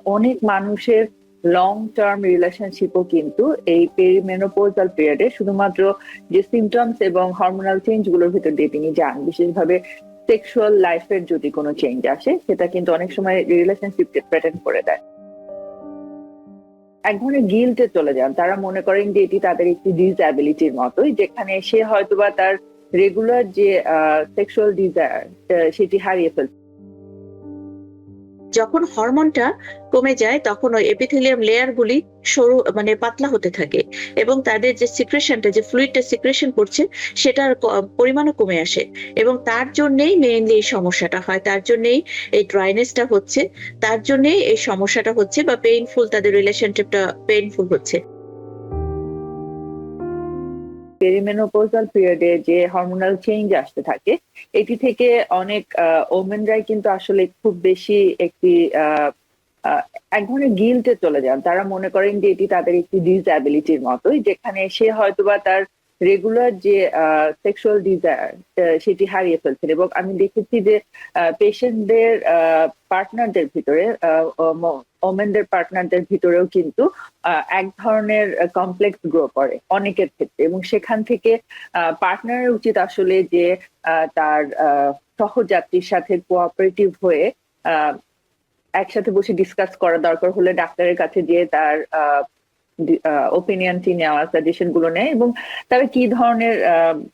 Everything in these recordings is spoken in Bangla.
অনেক মানুষের লং টার্ম রিলেশনশিপও কিন্তু এই পেরিমেনোপজাল পিরিয়ডে শুধুমাত্র যে সিমটমস এবং হরমোনাল চেঞ্জ গুলোর ভিতর দিয়ে তিনি যান, বিশেষভাবে সেক্সুয়াল লাইফের যদি কোনো চেঞ্জ আসে সেটা কিন্তু অনেক সময় রিলেশনশিপকে থ্রেটেন করে দেয়। এক ধরনের গিল্টে চলে যান, তারা মনে করেন যে এটি তাদের একটি ডিসঅ্যাবিলিটির মতোই, যেখানে সে হয়তোবা তার রেগুলার যে সেক্সুয়াল ডিজায়ার সেটি হারিয়ে ফেলছে। যখন হরমোনটা কমে যায় তখন ওই এপিথেলিয়াম লেয়ার গুলি সরু মানে পাতলা হতে থাকে এবং তাদের যে সিক্রেশনটা, যে ফ্লুইডটা সিক্রেশন করছে সেটার পরিমাণও কমে আসে এবং তার জন্যই মেইনলি এই সমস্যাটা হয়, তার জন্যই এই ড্রাইনেসটা হচ্ছে, তার জন্যই এই সমস্যাটা হচ্ছে বা পেইনফুল, তাদের রিলেশনশিপটা পেইনফুল হচ্ছে। পেরিমেনোপজাল পিরিয়ডে যে হরমোনাল চেঞ্জ আসতে থাকে, এটি থেকে অনেক ওমেনরাই কিন্তু আসলে খুব বেশি একটি এক ধরনের গিল্টে চলে যান, তারা মনে করেন যে এটি তাদের একটি ডিসঅ্যাবিলিটির মতোই, যেখানে সে হয়তোবা তার রেগুলার যে সেক্সুয়াল ডিজায়ার সেটি হারিয়ে ফেলছেন। এবং আমি দেখেছি যে পেশেন্টদের পার্টনারদের ভিতরে, ওমেনদের পার্টনারদের ভিতরেও কিন্তু এক ধরনের কমপ্লেক্স গ্রো করে অনেকের ক্ষেত্রে, এবং সেখান থেকে পার্টনারের উচিত আসলে যে তার সহযাত্রীর সাথে কোঅপারেটিভ হয়ে একসাথে বসে ডিসকাস করা, দরকার হলে ডাক্তারের কাছে গিয়ে তার ওপিনিয়নটি নেওয়া, সাজেশন গুলো নেয়, এবং তারা কি ধরনের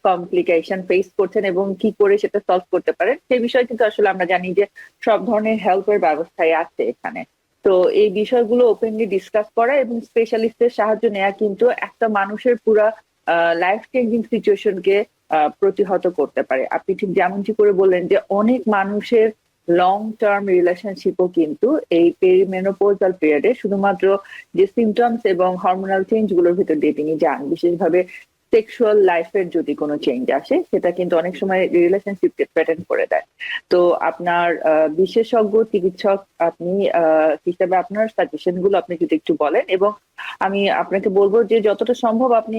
কমপ্লিকেশন ফেস করছেন এবং কি করে সেটা সলভ করতে পারেন সেই বিষয়ে কিন্তু আসলে আমরা জানি যে সব ধরনের হেল্পের ব্যবস্থাই আছে এখানে। তো এই বিষয়গুলো ওপেনলি ডিসকাস করা এবং স্পেশালিস্টের সাহায্য নেওয়া কিন্তু একটা মানুষের পুরা লাইফ চেঞ্জিং সিচুয়েশনকে প্রতিহত করতে পারে। আপনি ঠিক যেমনটি করে বললেন যে অনেক মানুষের লং টার্ম রিলেশনশিপও কিন্তু এই পেরিমেনোপজাল পিরিয়ডে শুধুমাত্র যে সিমটমস এবং হরমোনাল চেঞ্জ গুলোর ভিতর দিয়ে তিনি যান, বিশেষভাবে সেক্সুয়াল লাইফের যদি কোনো চেঞ্জ আসে সেটা কিন্তু অনেক সময় রিলেশনশিপকে থ্রেটেন করে দেয়। তো আপনার বিশেষজ্ঞ চিকিৎসক আপনি হিসাবে আপনার সাজেশন গুলো আপনি যদি একটু বলেন, এবং আমি আপনাকে বলবো যে যতটা সম্ভব আপনি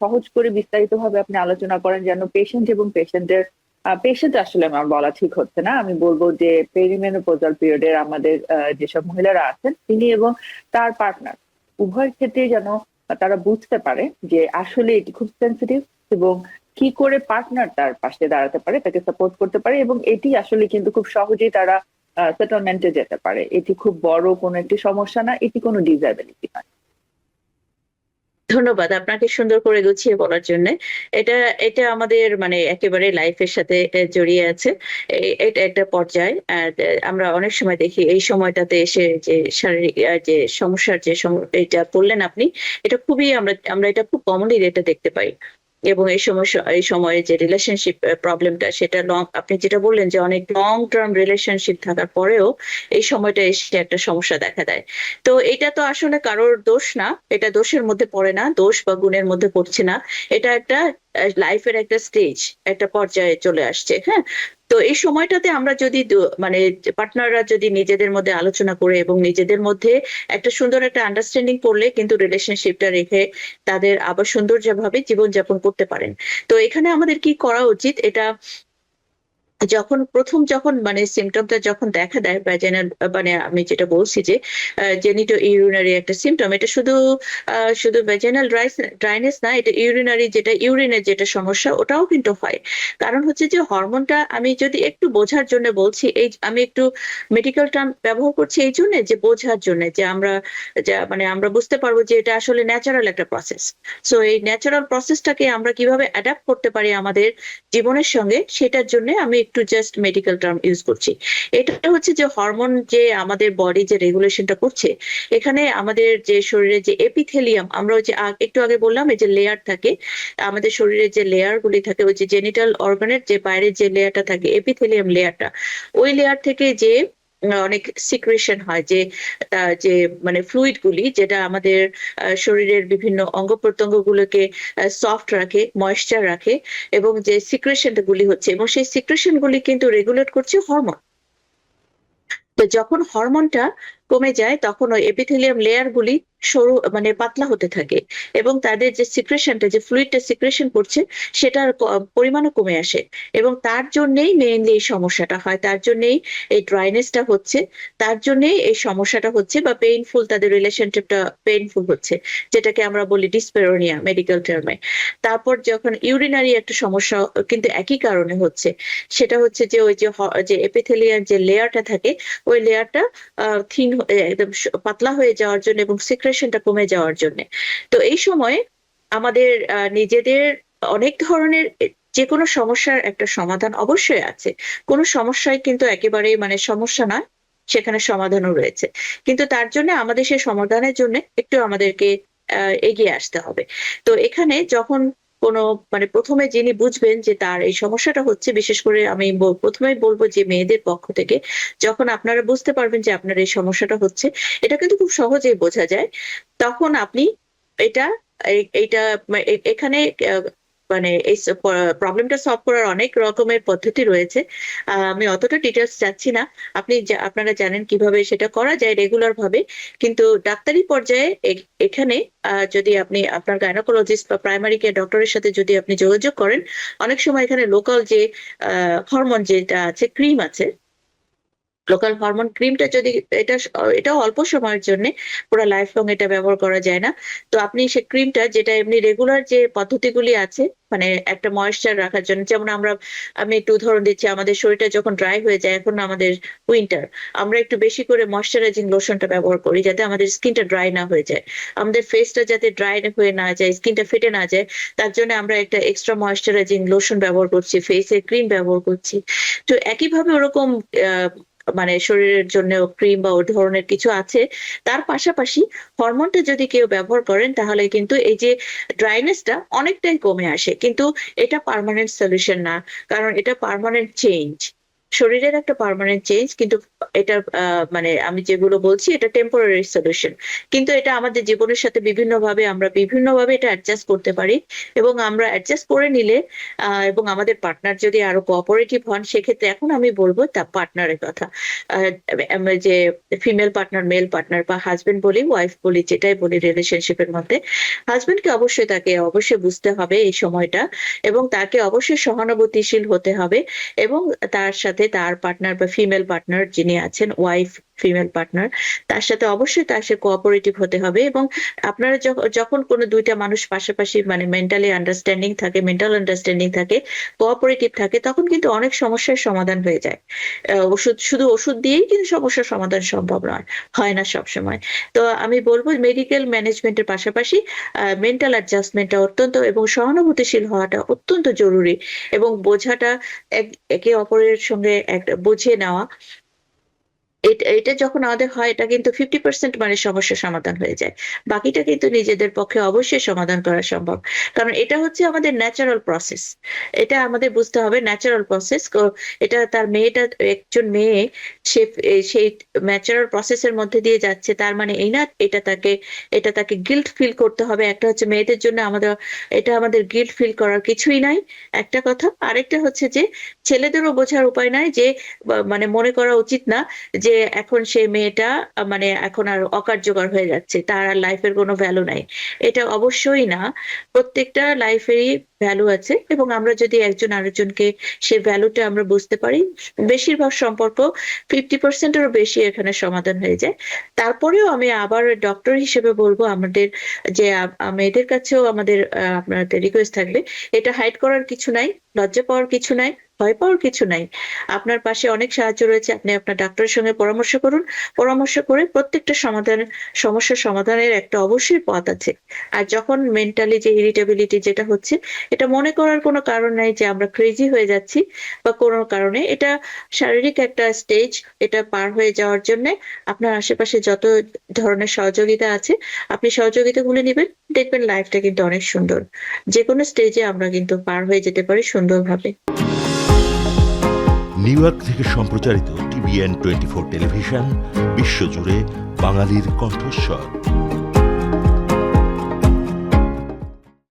সহজ করে বিস্তারিত ভাবে আপনি আলোচনা করেন, যেন পেশেন্ট এবং পেশেন্ট আসলে আমার বলা ঠিক হচ্ছে না, আমি বলবো যে পেরিমেনোপজাল পিরিয়ডের আমাদের যেসব মহিলারা আছেন তিনি এবং তার পার্টনার উভয় ক্ষেত্রে যেন তারা বুঝতে পারে যে আসলে এটি খুব সেন্সিটিভ, এবং কি করে পার্টনার তার পাশে দাঁড়াতে পারে, তাকে সাপোর্ট করতে পারে, এবং এটি আসলে কিন্তু খুব সহজেই তারা সেটেলমেন্টে যেতে পারে। এটি খুব বড় কোনো একটি সমস্যা না, এটি কোনো ডিসএবিলিটি নয়। ধন্যবাদ আপনাকে সুন্দর করে গুছিয়ে বলার জন্য। এটা এটা আমাদের মানে একেবারে লাইফের সাথে জড়িয়ে আছে। এটা একটা পর্যায়। আমরা অনেক সময় দেখি এই সময়টাতে এসে যে শারীরিক যে সমস্যার যে এটা বললেন আপনি, এটা খুবই আমরা আমরা এটা খুব কমনলি এটা দেখতে পাই। এবং এই সময়ে যে রিলেশনশিপ প্রবলেমটা সেটা লং, আপনি যেটা বললেন যে অনেক লং টার্ম রিলেশনশিপ থাকার পরেও এই সময়টা এসে একটা সমস্যা দেখা দেয়। তো এটা তো আসলে কারোর দোষ না, এটা দোষের মধ্যে পড়ে না, দোষ বা গুণের মধ্যে পড়ছে না, এটা একটা লাইফের একটা স্টেজ, একটা পর্যায়ে চলে আসছে। হ্যাঁ, তো এই সময়টাতে আমরা যদি মানে পার্টনাররা যদি নিজেদের মধ্যে আলোচনা করে এবং নিজেদের মধ্যে একটা সুন্দর একটা আন্ডারস্ট্যান্ডিং করলে কিন্তু রিলেশনশিপটা রেখে তাদের আবার সৌন্দর্যভাবে জীবনযাপন করতে পারেন। তো এখানে আমাদের কি করা উচিত, এটা যখন মানে সিমটমটা যখন দেখা দেয় ভ্যাজাইনাল, মানে আমি যেটা বলছি যে জেনিটো ইউরিনারি একটা সিমটম, এটা শুধু ভ্যাজাইনাল ড্রাইনেস না, এটা ইউরিনারি, যেটা ইউরিনের যেটা সমস্যা ওটাও কিন্তু হয়। কারণ হচ্ছে যে হরমোনটা, আমি যদি একটু বোঝার জন্য বলছি, এই আমি একটু মেডিকেল টার্ম ব্যবহার করছি এই জন্য যে বোঝার জন্য যে আমরা মানে আমরা বুঝতে পারবো যে এটা আসলে ন্যাচারাল একটা প্রসেস। সো এই ন্যাচারাল প্রসেসটাকে আমরা কিভাবে অ্যাডাপ্ট করতে পারি আমাদের জীবনের সঙ্গে, সেটার জন্য আমি একটু জাস্ট মেডিকেল টার্ম ইউজ করছি। এটা হচ্ছে যে হরমোন যে আমাদের বডি যে রেগুলেশনটা করছে, এখানে আমাদের যে শরীরে যে এপিথেলিয়াম, আমরা ওই যে একটু আগে বললাম এই যে লেয়ার থাকে, আমাদের শরীরে যে লেয়ার গুলি থাকে, ওই যে জেনিটাল অর্গানের যে বাইরে যে লেয়ারটা থাকে এপিথেলিয়াম লেয়ারটা, ওই লেয়ার থেকে যে অনেক সিক্রেশন হয়, যে যে মানে ফ্লুইড গুলি যেটা আমাদের শরীরের বিভিন্ন অঙ্গ প্রত্যঙ্গ গুলোকে সফট রাখে, ময়েশ্চার রাখে, এবং যে সিক্রেশন গুলি হচ্ছে, এবং সেই সিক্রেশন গুলি কিন্তু রেগুলেট করছে হরমোন। তো যখন হরমোনটা কমে যায় তখন ওই এপিথেলিয়াম লেয়ার গুলি সরু মানে পাতলা হতে থাকে এবং তাদের যে সিক্রেশনটা যে ফ্লুইডটা সিক্রেশন করছে সেটার পরিমাণও কমে আসে এবং তার জন্যই মেইনলি এই সমস্যাটা হয়, তার জন্যই এই ড্রাইনেসটা হচ্ছে, তার জন্যই এই সমস্যাটা হচ্ছে বা পেইনফুল, তাদের রিলেশনশিপটা পেইনফুল হচ্ছে, যেটাকে আমরা বলি ডিসপেরোনিয়া মেডিকেল টার্মে। তারপর যখন ইউরিনারি একটা সমস্যা কিন্তু একই কারণে হচ্ছে, সেটা হচ্ছে যে ওই যে এপিথেলিয়াম যে লেয়ারটা থাকে ওই লেয়ারটা থিন একদম পাতলা হয়ে যাওয়ার জন্য এবং সিক্রেশনটা কমে যাওয়ার জন্য। তো এই সময় আমাদের নিজেদের অনেক ধরনের যে কোনো সমস্যার একটা সমাধান অবশ্যই আছে, কোনো সমস্যায় কিন্তু একেবারেই মানে সমস্যা না, সেখানে সমাধানও রয়েছে, কিন্তু তার জন্য আমাদের সেই সমাধানের জন্য একটু আমাদেরকে এগিয়ে আসতে হবে। তো এখানে যখন কোনো মানে প্রথমে যিনি বুঝবেন যে তার এই সমস্যাটা হচ্ছে, বিশেষ করে আমি প্রথমেই বলবো যে মেয়েদের পক্ষ থেকে যখন আপনারা বুঝতে পারবেন যে আপনার এই সমস্যাটা হচ্ছে, এটা কিন্তু খুব সহজেই বোঝা যায়, তখন আপনি এটা এইটা এখানে মানে এই প্রবলেমটা সলভ করার অনেক রকমের পদ্ধতি রয়েছে। আমি অতটা ডিটেলস যাচ্ছি না, আপনারা জানেন কিভাবে সেটা করা যায় রেগুলার ভাবে, কিন্তু ডাক্তারি পর্যায়ে এখানে যদি আপনি আপনার গাইনোকোলজিস্ট বা প্রাইমারি কেয়ার ডক্টরের সাথে যদি আপনি যোগাযোগ করেন, অনেক সময় এখানে লোকাল যে হরমোন যেটা আছে, ক্রিম আছে, লোকাল হরমোন ক্রিমটা যদি এটাও অল্প সময়ের জন্য, পুরো লাইফ লং এটা ব্যবহার করা যায় না। তো আপনি সেই ক্রিমটা যেটা এমনি রেগুলার যে পদ্ধতিগুলি আছে মানে একটা ময়েশ্চার রাখার জন্য, যেমন আমি একটু উদাহরণ দিচ্ছি, আমাদের শরীরটা যখন ড্রাই হয়ে যায়, এখন আমাদের উইন্টার, আমরা একটু বেশি করে ময়েশ্চারাইজিং লোশনটা ব্যবহার করি যাতে আমাদের স্কিনটা ড্রাই না হয়ে যায়, আমাদের ফেসটা যাতে ড্রাই হয়ে না যায়, স্কিনটা ফেটে না যায়, তার জন্য আমরা একটা এক্সট্রা ময়েশ্চারাইজিং লোশন ব্যবহার করছি, ফেসে ক্রিম ব্যবহার করছি। তো একইভাবে ওরকম মানে শরীরের জন্য ক্রিম বা ওই ধরনের কিছু আছে। তার পাশাপাশি হরমোনটা যদি কেউ ব্যবহার করেন তাহলে কিন্তু এই যে ড্রাইনেসটা অনেকটাই কমে আসে, কিন্তু এটা পার্মানেন্ট সলিউশন না, কারণ এটা পার্মানেন্ট চেঞ্জ, শরীরের একটা পার্মানেন্ট চেঞ্জ, কিন্তু এটা মানে আমি যেগুলো বলছি এটা টেম্পোরারি সলিউশন, কিন্তু এটা আমাদের জীবনের সাথে আমরা বিভিন্নভাবে এটা অ্যাডজাস্ট করতে পারি এবং আমরা অ্যাডজাস্ট করে নিলে এবং আমাদের পার্টনার যদি আরো কোঅপারেটিভ হন, সেক্ষেত্রে এখন আমি বলবো তা পার্টনারের কথা, যে ফিমেল পার্টনার, মেল পার্টনার বা হাজবেন্ড বলি ওয়াইফ বলি, যেটাই বলি রিলেশনশিপের মধ্যে, হাজবেন্ডকে তাকে অবশ্যই বুঝতে হবে এই সময়টা এবং তাকে অবশ্যই সহানুভূতিশীল হতে হবে এবং তার সাথে তার পার্টনার বা ফিমেল পার্টনার যিনি আছেন, ওয়াইফ ফিমেল পার্টনার, তার সাথে অবশ্যই তার সাথে কোঅপারেটিভ হতে হবে এবং আপনারা যখন কোনো দুইটা মানুষ পাশাপাশি মানে মেন্টাল আন্ডারস্ট্যান্ডিং থাকে, কোঅপারেটিভ থাকে, তখন কিন্তু অনেক সমস্যার সমাধান হয়ে যায়। শুধু ওষুধ দিয়েই কিন্তু সমস্যার সমাধান সম্ভব হয় না সবসময়। তো আমি বলবো মেডিকেল ম্যানেজমেন্টের পাশাপাশি মেন্টাল অ্যাডজাস্টমেন্টটা অত্যন্ত এবং সহানুভূতিশীল হওয়াটা অত্যন্ত জরুরি এবং বোঝাটা একে অপরের সঙ্গে একটা বুঝে নেওয়া, এটা যখন আমাদের হয় এটা কিন্তু 50% মানে সমস্যার সমাধান হয়ে যায়, বাকিটা কিন্তু নিজেদের পক্ষে অবশ্যই সমাধান করা সম্ভব, কারণ এটা হচ্ছে আমাদের ন্যাচারাল প্রসেস, এটা আমাদের বুঝতে হবে ন্যাচারাল প্রসেস। এটা একজন মেয়ে সে সেই ন্যাচারাল প্রসেসের মধ্যে দিয়ে যাচ্ছে, তার মানে এই না এটা তাকে গিল্ট ফিল করতে হবে। একটা হচ্ছে মেয়েদের জন্য আমাদের গিল্ট ফিল করার কিছুই নাই, একটা কথা। আরেকটা হচ্ছে যে ছেলেদেরও বোঝার উপায় নাই যে মানে মনে করা উচিত না যে এখন সেই মেয়েটা মানে এখন আর অকার্যকর হয়ে যাচ্ছে, তার আর লাইফের কোনো ভ্যালু নাই, এটা অবশ্যই না। প্রত্যেকটা লাইফেরই ভ্যালু আছে এবং আমরা যদি একজন আরেকজনকে সেই ভ্যালুটা আমরা বুঝতে পারি, বেশিরভাগ সম্পর্ক 50%-এরও বেশি এখানে সমাধান হয়ে যায়। তারপরেও আমি আবার ডক্টর হিসেবে বলবো আমাদের যে মেয়েদের কাছেও আমাদের আপনাদের রিকোয়েস্ট থাকবে, এটা হাইড করার কিছু নাই, লজ্জা পাওয়ার কিছু নাই, ভয় পাওয়ার কিছু নাই। আপনার পাশে অনেক সাহায্য রয়েছে, আপনি আপনার ডাক্তারের সঙ্গে পরামর্শ করুন, পরামর্শ করে প্রত্যেকটা সমস্যার সমাধানের একটা অবশ্যই পথ আছে। আর যখন মেন্টালি যে ইরিটেবিলিটি যেটা হচ্ছে, এটা মনে করার কোনো কারণ নাই যে আমরা ক্রেজি হয়ে যাচ্ছি বা কোনো কারণে, এটা শারীরিক একটা স্টেজ, এটা পার হয়ে যাওয়ার জন্য আপনার আশেপাশে যত ধরনের সহযোগিতা আছে আপনি সহযোগিতাগুলো নেবেন, দেখবেন লাইফটা কিন্তু অনেক সুন্দর। যে কোনো স্টেজে আমরা কিন্তু পার হয়ে যেতে পারি সুন্দরভাবে। নিউ ইয়র্ক থেকে সম্প্রচারিত TVN 24 টেলিভিশন, বিশ্বজুড়ে বাঙালির কণ্ঠস্বর।